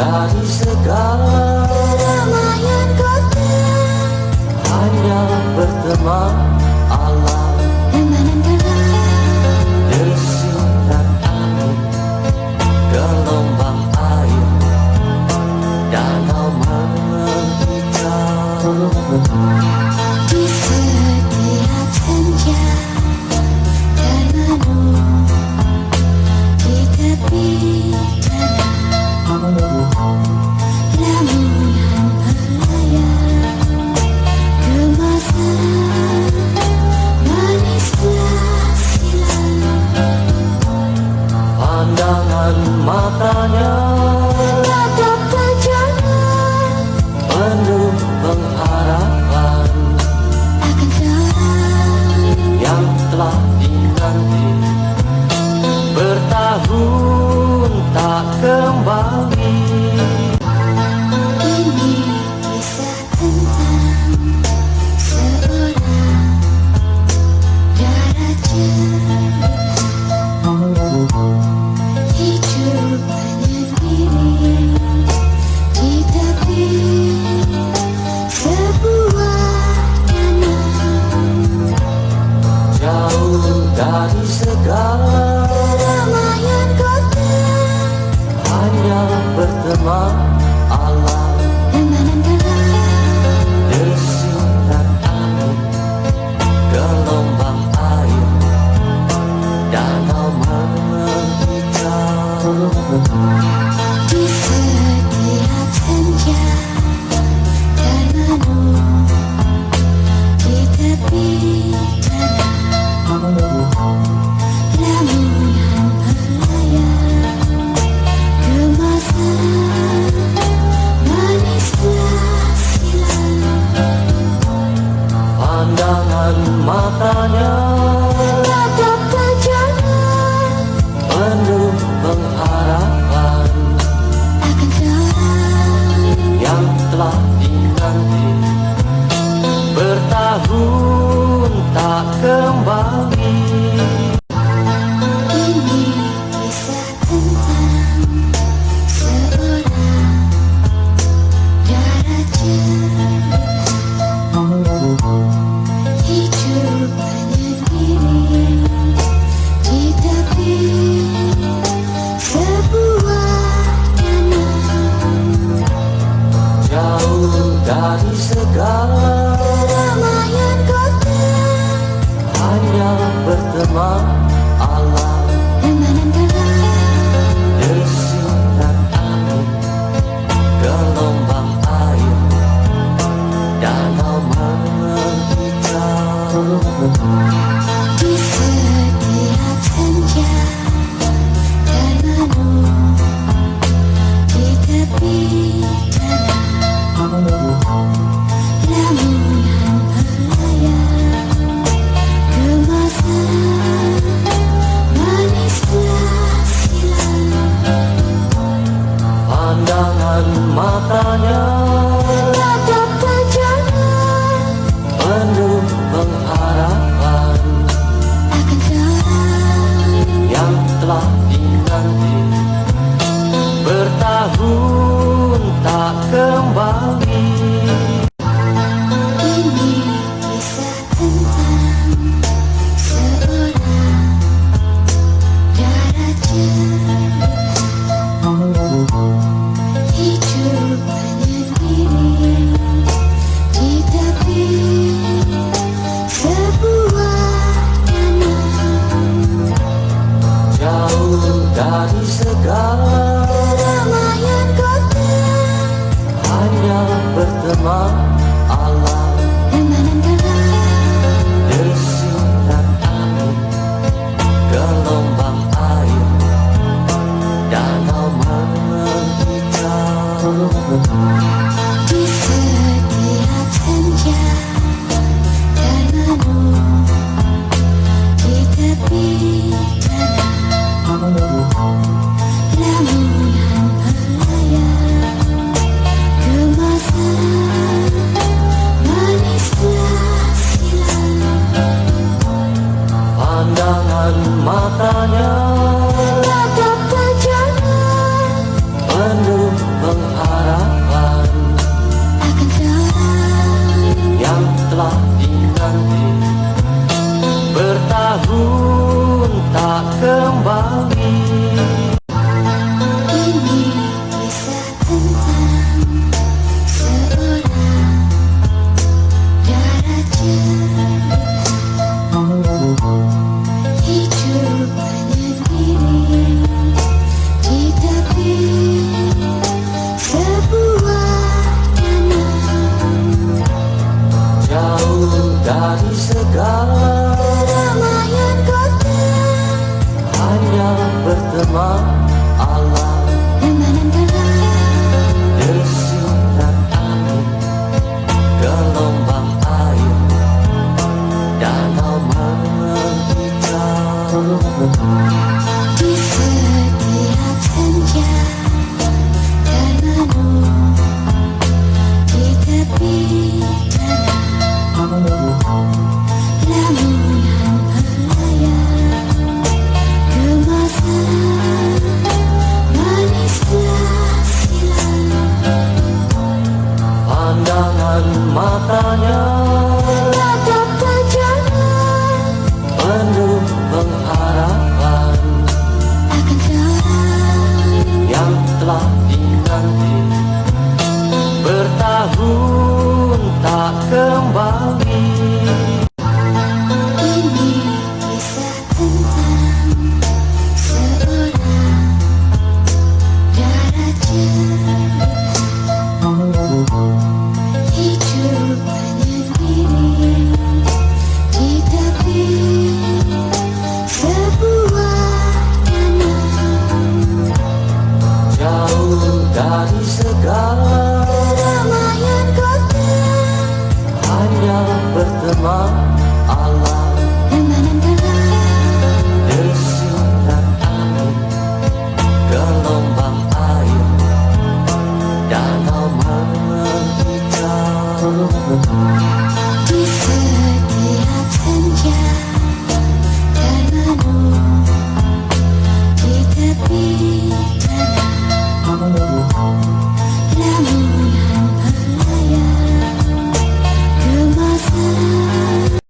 dari segala keramaian kota, hanya berteman alam, temanan dalam desiran angin, gelombang air, danau menghijau. di setiap senja termenung di tepi danau, lamunan melayang kemasan manis belas silam, Pandangan matanya tatap tajam penuh pengharapan akan seorang yang telah dinanti bertahun tak kembali. ini kisah tentang seorang raja hidup menyendiri di tepi sebuah danau, Jauh dari segala keramaian kota, hanya berteman alam, temanan dalam desiran angin, gelombang air, danau menghijau. di setiap senja termenung di tepi danau, lamunan melayang kemasan manis belas silam, Pandangan matanya tatap tajam penuh pengharapan akan seorang yang telah dinanti bertahun tak kembali. ini kisah tentang seorang raja hidup menyendiri di tepi sebuah danau, Jauh dari segala keramaian kota, hanya berteman alam, temanan dalam desiran angin, gelombang air, danau menghijau. di setiap senja termenung di tepi danau, lamunan melayang kemasan manis belas silam, Pandangan matanya tatap tajam penuh pengharapan akan seorang yang telah dinanti bertahun tak kembali. ini kisah tentang seorang raja hidup menyendiri di tepi sebuah danau, Jauh dari segala keramaian kota, hanya berteman alam, temanan dalam desiran angin, gelombang air, danau menghijau. di setiap senja termenung di tepi danau, lamunan melayang kemasan manis belas silam, Pandangan matanya tatap tajam penuh alam, Remanan dalam desiran angin, gelombang air, danau menghitam. di setiap senja termenung di tepi danau. Lamunan melayang kemasan manislah silam. Pandangan matanya Tatap tajamnya penuh pengharapan akan seorang yang telah dinanti bertahun tak kembali. ini kisah tentang seorang raja hidup menyendiri di tepi sebuah danau. Jauh dari segala Keramaian kota, hanya berteman alam, remanan dalam desiran angin, gelombang air, danau menghitam.